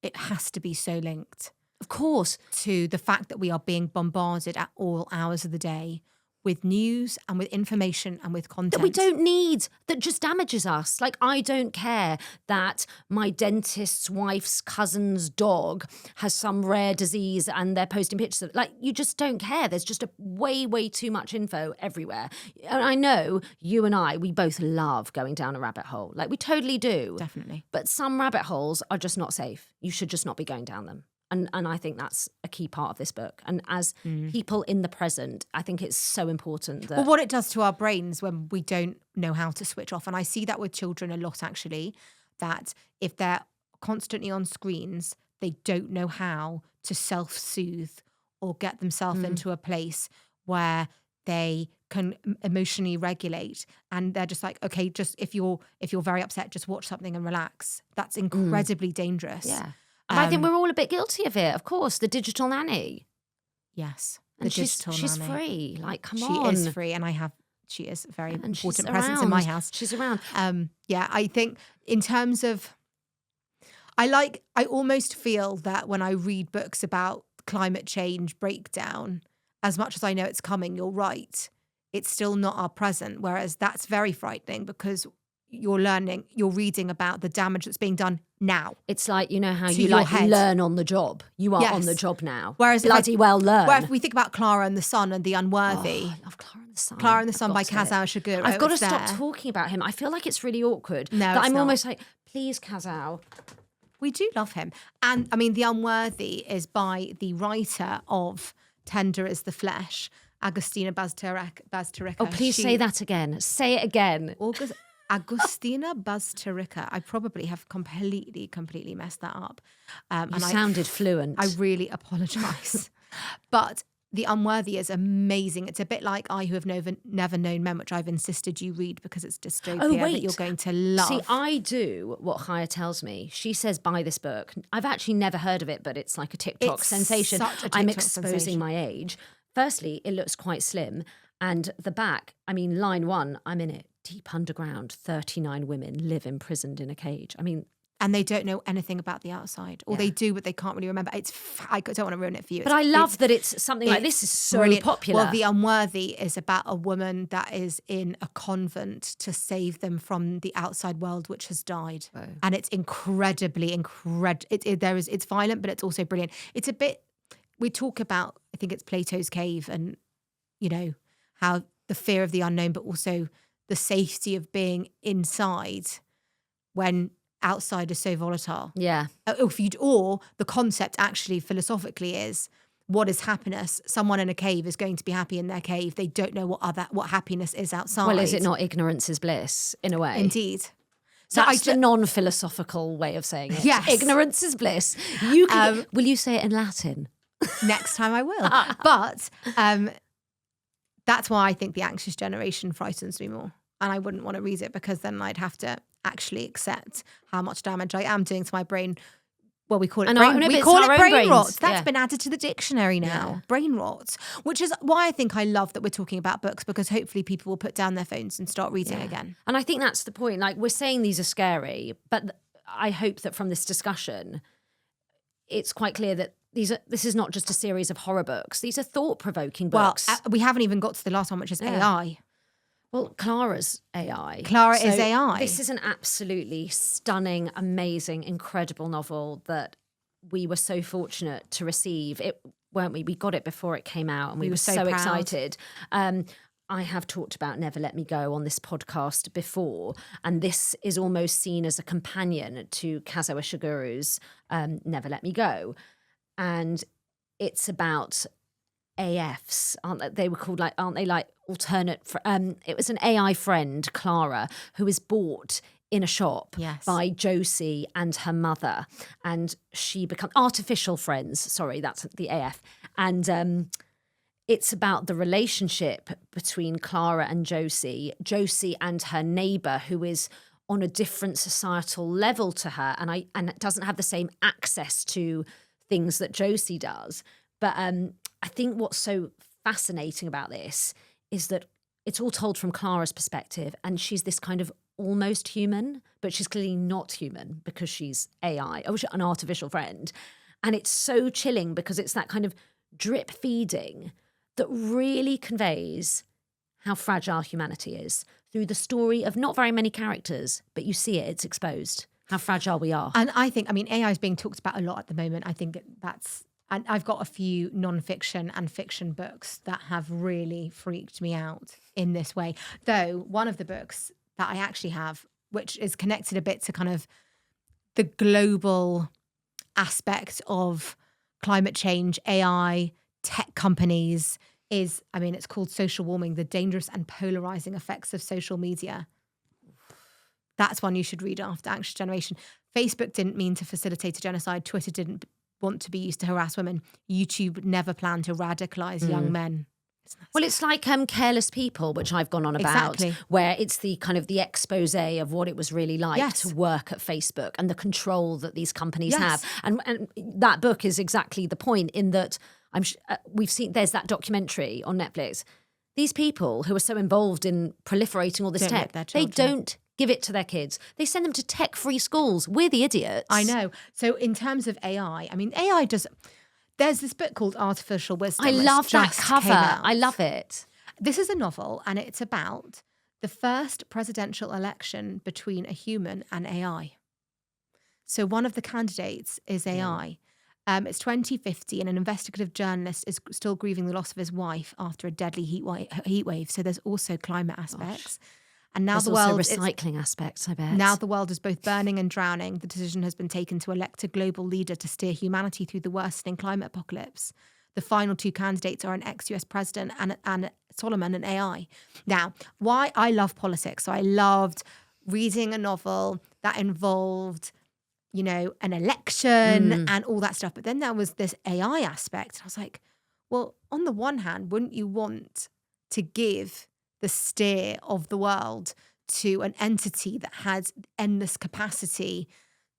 A: it has to be so linked.
B: Of course.
A: to the fact that we are being bombarded at all hours of the day with news and with information and with content.
B: That we don't need, that just damages us. Like, I don't care that my dentist's wife's cousin's dog has some rare disease and they're posting pictures of it. Like, you just don't care. There's just a way too much info everywhere. And I know you and I, we both love going down a rabbit hole. Like, we totally do.
A: Definitely.
B: But some rabbit holes are just not safe. You should just not be going down them. And I think that's a key part of this book. And as people in the present, I think it's so important that...
A: Well, what it does to our brains when we don't know how to switch off. And I see that with children a lot, actually, that if they're constantly on screens, they don't know how to self-soothe or get themselves into a place where they can emotionally regulate. And they're just like, okay, just if you're very upset, just watch something and relax. That's incredibly dangerous.
B: Yeah. And I think we're all a bit guilty of it, of course. The digital nanny.
A: Yes.
B: And she's free. Like, come on.
A: She is free, and she is a very important presence
B: around.
A: in my house.
B: She's around.
A: Yeah, I think in terms of, I almost feel that when I read books about climate change breakdown, as much as I know it's coming, you're right, it's still not our present. Whereas that's very frightening because you're reading about the damage that's being done now.
B: It's like, you know how you learn on the job. You are on the job now.
A: Whereas
B: bloody well learn.
A: Where if we think about Clara and the Sun and the Unworthy.
B: Oh, I love Clara and the Sun.
A: Clara and the Sun by Kazao Shiguro.
B: I've got to stop talking about him. I feel like it's really awkward.
A: No,
B: that I'm almost like, please, Kazao.
A: We do love him. And I mean, The Unworthy is by the writer of Tender is the Flesh, Agostina Bazterrica.
B: Oh, please say that again. Say it again.
A: Agostina Bazterrica. I probably have completely messed that up.
B: You sounded fluent.
A: I really apologise. But The Unworthy is amazing. It's a bit like I Who Have Never Known Men, which I've insisted you read because it's dystopia that you're going to love.
B: See, I do what Chaya tells me. She says, buy this book. I've actually never heard of it, but it's like a TikTok sensation. I'm exposing my age. Firstly, it looks quite slim. And the back, I mean, line 1, I'm in it. Deep underground, 39 women live imprisoned in a cage. I mean...
A: And they don't know anything about the outside. Or they do, but they can't really remember. I don't want to ruin it for you.
B: But I love that it's something like this is so brilliant. Popular.
A: Well, The Unworthy is about a woman that is in a convent to save them from the outside world, which has died. Oh. And it's it's violent, but it's also brilliant. It's a bit... We talk about, I think it's Plato's cave and, you know, how the fear of the unknown, but also the safety of being inside when outside is so volatile.
B: Yeah.
A: Or the concept actually philosophically is, what is happiness? Someone in a cave is going to be happy in their cave. They don't know what happiness is outside.
B: Well, is it not ignorance is bliss in a way?
A: Indeed.
B: So that's the non-philosophical way of saying it.
A: Yes.
B: Ignorance is bliss. You can, will you say it in Latin?
A: Next time I will. But that's why I think The Anxious Generation frightens me more. And I wouldn't want to read it because then I'd have to actually accept how much damage I am doing to my brain. Well, we call it brain rot. That's been added to the dictionary now. Yeah. Brain rot. Which is why I think I love that we're talking about books, because hopefully people will put down their phones and start reading again.
B: And I think that's the point. Like, we're saying these are scary, but I hope that from this discussion, it's quite clear that this is not just a series of horror books. These are thought-provoking books.
A: Well, we haven't even got to the last one, which is AI.
B: Well, Clara's AI.
A: Clara is AI.
B: This is an absolutely stunning, amazing, incredible novel that we were so fortunate to receive. Weren't we? We got it before it came out, and we were so excited. I have talked about Never Let Me Go on this podcast before, and this is almost seen as a companion to Kazuo Ishiguro's Never Let Me Go. And it's about AFs, aren't they? Aren't they like alternate? It was an AI friend, Clara, who is bought in a shop by Josie and her mother, and she becomes artificial friends. Sorry, that's the AF. And it's about the relationship between Clara and Josie and her neighbour, who is on a different societal level to her, and doesn't have the same access to things that Josie does. But I think what's so fascinating about this is that it's all told from Clara's perspective, and she's this kind of almost human, but she's clearly not human because she's AI, an artificial friend. And it's so chilling because it's that kind of drip feeding that really conveys how fragile humanity is through the story of not very many characters, but you see it, it's exposed, how fragile we are.
A: And I think, AI is being talked about a lot at the moment. I think and I've got a few non-fiction and fiction books that have really freaked me out in this way. Though one of the books that I actually have, which is connected a bit to kind of the global aspect of climate change, AI, tech companies, it's called Social Warming, The Dangerous and Polarizing Effects of Social Media. That's one you should read after Anxious Generation. Facebook didn't mean to facilitate a genocide. Twitter didn't want to be used to harass women. YouTube never planned to radicalize young men.
B: Well, it's like Careless People, which I've gone on about,
A: Exactly.
B: where it's the kind of the expose of what it was really like to work at Facebook and the control that these companies have. And that book is exactly the point, in that we've seen there's that documentary on Netflix. These people who are so involved in proliferating all this tech, they don't give it to their kids. They send them to tech-free schools. We're the idiots.
A: I know. So in terms of AI, AI does... There's this book called Artificial Wisdom.
B: I love that cover. I love it.
A: This is a novel, and it's about the first presidential election between a human and AI. So one of the candidates is AI. It's 2050, and an investigative journalist is still grieving the loss of his wife after a deadly heat wave. So there's also climate aspects. And now
B: there's also recycling aspects, I bet.
A: Now the world is both burning and drowning. The decision has been taken to elect a global leader to steer humanity through the worsening climate apocalypse. The final two candidates are an ex-US president and Solomon, an AI. Now, why I love politics. So I loved reading a novel that involved, an election and all that stuff. But then there was this AI aspect. And I was like, well, on the one hand, wouldn't you want to give the steer of the world to an entity that has endless capacity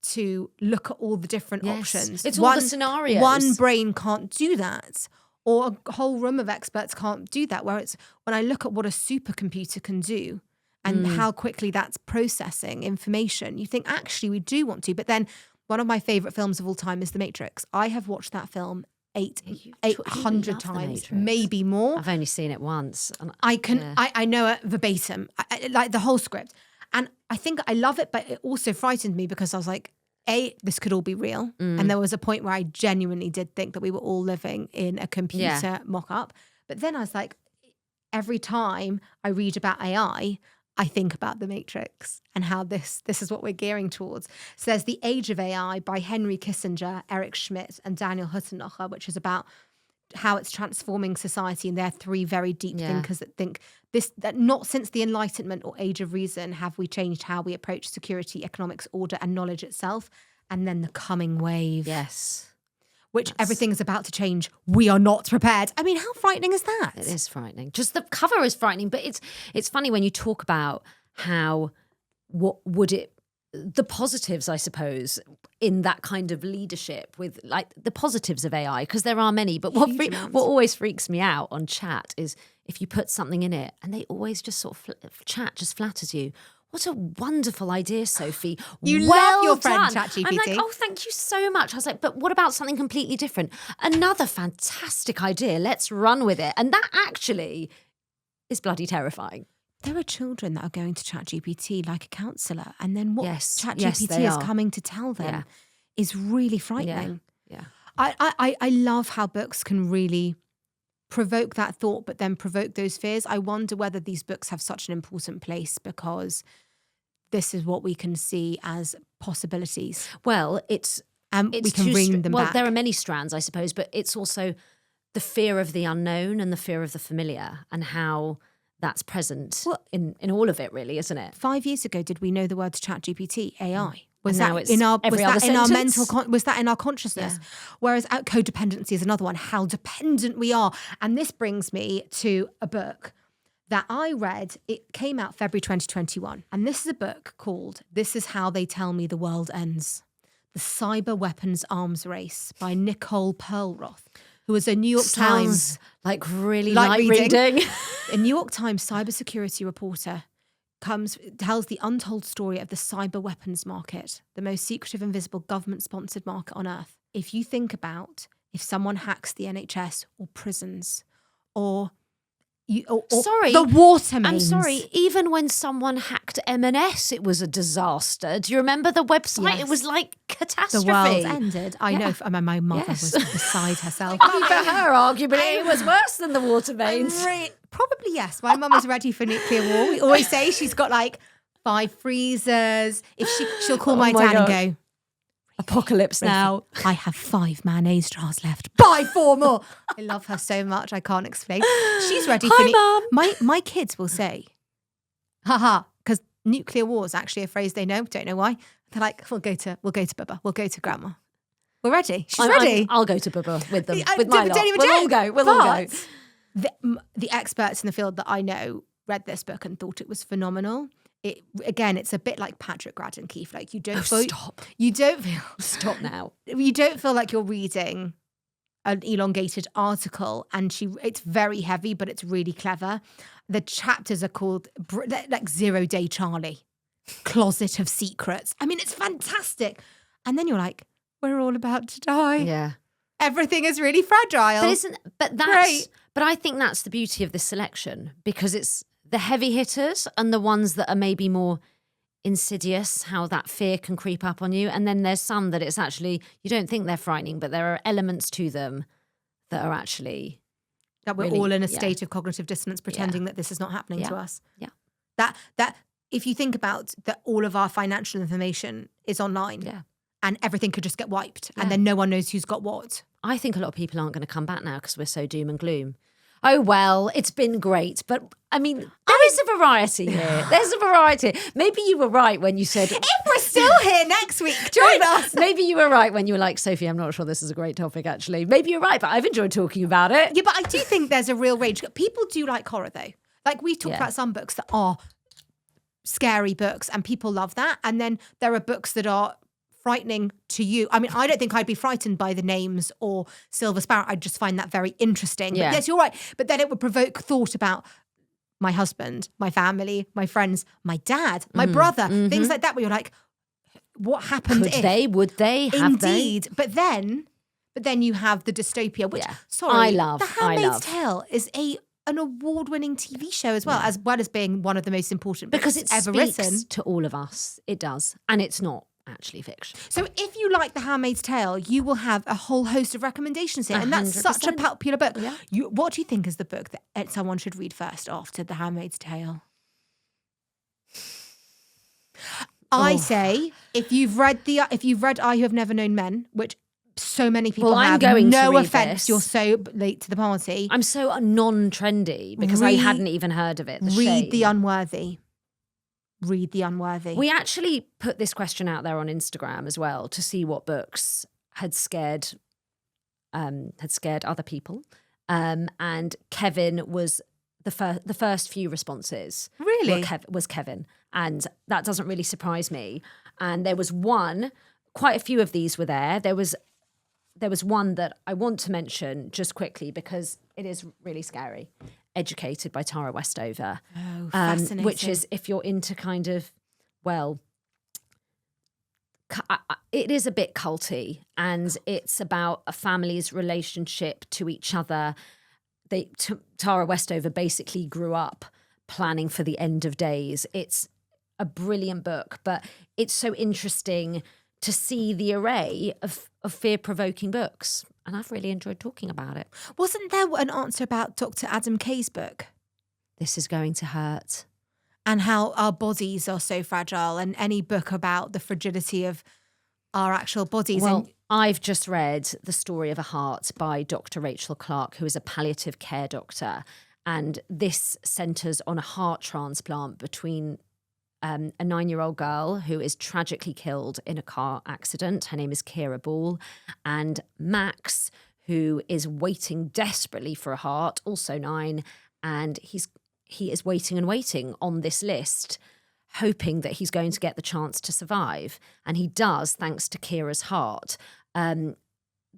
A: to look at all the different options?
B: It's all the scenarios.
A: One brain can't do that, or a whole room of experts can't do that. When I look at what a supercomputer can do and how quickly that's processing information, you think, actually, we do want to. But then one of my favorite films of all time is The Matrix. I have watched that film 800 times, maybe more.
B: I've only seen it once. And
A: I know it verbatim, like the whole script. And I think I love it, but it also frightened me because I was like, this could all be real. And there was a point where I genuinely did think that we were all living in a computer mock-up. But then I was like, every time I read about AI, I think about The Matrix and how this is what we're gearing towards. So there's The Age of AI by Henry Kissinger, Eric Schmidt, and Daniel Huttenlocher, which is about how it's transforming society. And they're three very deep thinkers that think that not since the Enlightenment or Age of Reason have we changed how we approach security, economics, order, and knowledge itself. And then the coming wave.
B: Yes.
A: Everything is about to change. We are not prepared. How frightening is that?
B: It is frightening. Just the cover is frightening, but it's funny when you talk about how the positives, I suppose, in that kind of leadership with like the positives of AI, because there are many, but what always freaks me out on chat is if you put something in it and they always just sort of chat just flatters you. What a wonderful idea, Sophie.
A: You love your friend ChatGPT.
B: I'm like, oh, thank you so much. I was like, but what about something completely different? Another fantastic idea. Let's run with it. And that actually is bloody terrifying.
A: There are children that are going to ChatGPT like a counsellor, and then what ChatGPT is coming to tell them is really frightening.
B: Yeah.
A: I love how books can really provoke that thought, but then provoke those fears. I wonder whether these books have such an important place because this is what we can see as possibilities.
B: Well, we
A: can bring them back.
B: Well, there are many strands, I suppose, but it's also the fear of the unknown and the fear of the familiar and how that's present in all of it, really, isn't it?
A: 5 years ago, did we know the words ChatGPT, AI?
B: Was that in our
A: consciousness? Yeah. Whereas codependency is another one, how dependent we are. And this brings me to a book that I read. It came out February 2021. And this is a book called This Is How They Tell Me the World Ends: The Cyber Weapons Arms Race by Nicole Perlroth, who was a New York Times...
B: like really light reading.
A: A New York Times cybersecurity reporter tells the untold story of the cyber weapons market, the most secretive, invisible, government-sponsored market on earth. if you think about if someone hacks the NHS or prisons or
B: Sorry,
A: the water mains.
B: I'm sorry, even when someone hacked M&S, it was a disaster. Do you remember the website?
A: Yes.
B: It was like catastrophe.
A: The world ended. I know. My mother
B: Yes.
A: was beside herself.
B: For her, arguably, it was worse than the water mains.
A: Probably yes. My mum is ready for nuclear war. We always say she's got like 5 freezers. If she'll call my dad
B: God.
A: and go,
B: Apocalypse now.
A: I have 5 mayonnaise jars left. Buy 4 more. I love her so much. I can't explain. She's ready for
B: Mum.
A: My kids will say, haha, because nuclear war is actually a phrase they know. Don't know why. They're like, we'll go to Bubba. We'll go to Grandma. We're ready. She's ready.
B: I'll go to Bubba with them.
A: I-
B: With my
A: don't
B: lot.
A: even
B: We'll all
A: joke.
B: go. We'll all go.
A: But the experts in the field that I know read this book and thought it was phenomenal. It's a bit like Patrick Radden Keefe. Like you don't
B: Stop.
A: You don't feel
B: Stop now.
A: you don't feel like you're reading an elongated article, and it's very heavy, but it's really clever. The chapters are called like 0 Day Charlie, Closet of Secrets. I mean, it's fantastic. And then you're like, we're all about to die.
B: Yeah.
A: Everything is really fragile.
B: But I think that's the beauty of this selection, because it's the heavy hitters and the ones that are maybe more insidious, how that fear can creep up on you. And then there's some that it's actually, you don't think they're frightening, but there are elements to them that are actually
A: that we're
B: really,
A: all in a state of cognitive dissonance, pretending that this is not happening to us.
B: Yeah.
A: That if you think about that, all of our financial information is online.
B: Yeah.
A: And everything could just get wiped, and then no one knows who's got what.
B: I think a lot of people aren't going to come back now because we're so doom and gloom. Oh, well, it's been great. But, I mean, there is a variety here. There's a variety. Maybe you were right when you said...
A: If we're still here next week, join us.
B: Maybe you were right when you were like, Sophie, I'm not sure this is a great topic, actually. Maybe you're right, but I've enjoyed talking about it.
A: Yeah, but I do think there's a real range. People do like horror, though. Like, we've talked about some books that are scary books, and people love that. And then there are books that are frightening to you. I mean, I don't think I'd be frightened by The Names or Silver Sparrow. I'd just find that very interesting.
B: Yeah.
A: But yes, you're right. But then it would provoke thought about my husband, my family, my friends, my dad, my brother, things like that, where you're like, what happened
B: Would they? Have
A: Indeed.
B: they?
A: But then you have the dystopia, which, sorry,
B: I love.
A: The Handmaid's Tale is an award-winning TV show as well as being one of the most important books
B: Because it
A: ever
B: speaks
A: written.
B: to all of us. It does. And it's not actually fiction.
A: So if you like The Handmaid's Tale, you will have a whole host of recommendations here. And that's such a
B: 100%.
A: popular book.
B: Yeah.
A: What do you think is the book that someone should read first after The Handmaid's Tale? I say, if you've read I Who Have Never Known Men, which so many people
B: I'm
A: have,
B: going to
A: no
B: read
A: offense,
B: this.
A: you're so late to the party.
B: I'm so non-trendy because I hadn't even heard of it.
A: Read The Unworthy. Read The Unworthy.
B: We actually put this question out there on Instagram as well to see what books had scared other people. And Kevin was the first few responses.
A: Really?
B: Was Kevin. And that doesn't really surprise me. And there was quite a few of these were there. There was one that I want to mention just quickly because it is really scary. Educated by Tara Westover.
A: Oh, fascinating.
B: Which is, if you're into kind of, it is a bit culty, and it's about a family's relationship to each other. Tara Westover basically grew up planning for the end of days. It's a brilliant book, but it's so interesting to see the array of fear-provoking books. And I've really enjoyed talking about it.
A: Wasn't there an answer about Dr. Adam Kay's book?
B: This is going to hurt.
A: And how our bodies are so fragile, and any book about the fragility of our actual bodies.
B: Well, I've just read The Story of a Heart by Dr. Rachel Clark, who is a palliative care doctor. And this centres on a heart transplant between a 9-year-old girl who is tragically killed in a car accident. Her name is Kira Ball. And Max, who is waiting desperately for a heart, also 9. And he is waiting and waiting on this list, hoping that he's going to get the chance to survive. And he does, thanks to Kira's heart.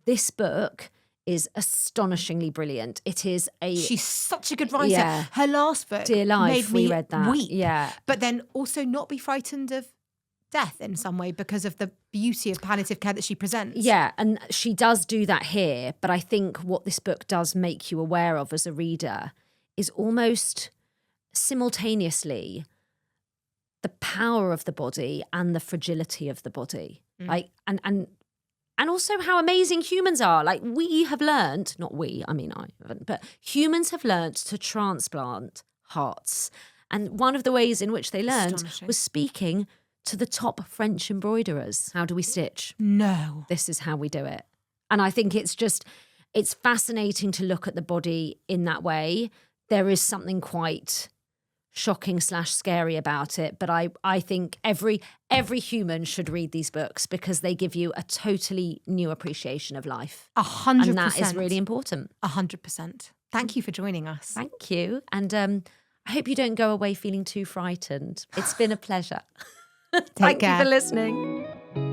B: This book is astonishingly brilliant. It is
A: She's such a good writer.
B: Yeah.
A: Her last book,
B: Dear Life,
A: made me
B: we read that.
A: weep.
B: Yeah.
A: But then also not be frightened of death in some way because of the beauty of palliative care that she presents.
B: Yeah, and she does do that here. But I think what this book does make you aware of as a reader is almost simultaneously the power of the body and the fragility of the body. Like, and also how amazing humans are. Like, we have learned, not we, I mean I haven't, but humans have learned to transplant hearts. And one of the ways in which they learned was speaking to the top French embroiderers. How do we stitch?
A: No.
B: This is how we do it. And I think it's fascinating to look at the body in that way. There is something quite shocking / scary about it. But I think every human should read these books because they give you a totally new appreciation of life.
A: 100%.
B: And that is really important.
A: 100%. Thank you for joining us.
B: Thank you. And I hope you don't go away feeling too frightened. It's been a pleasure. Thank you for listening.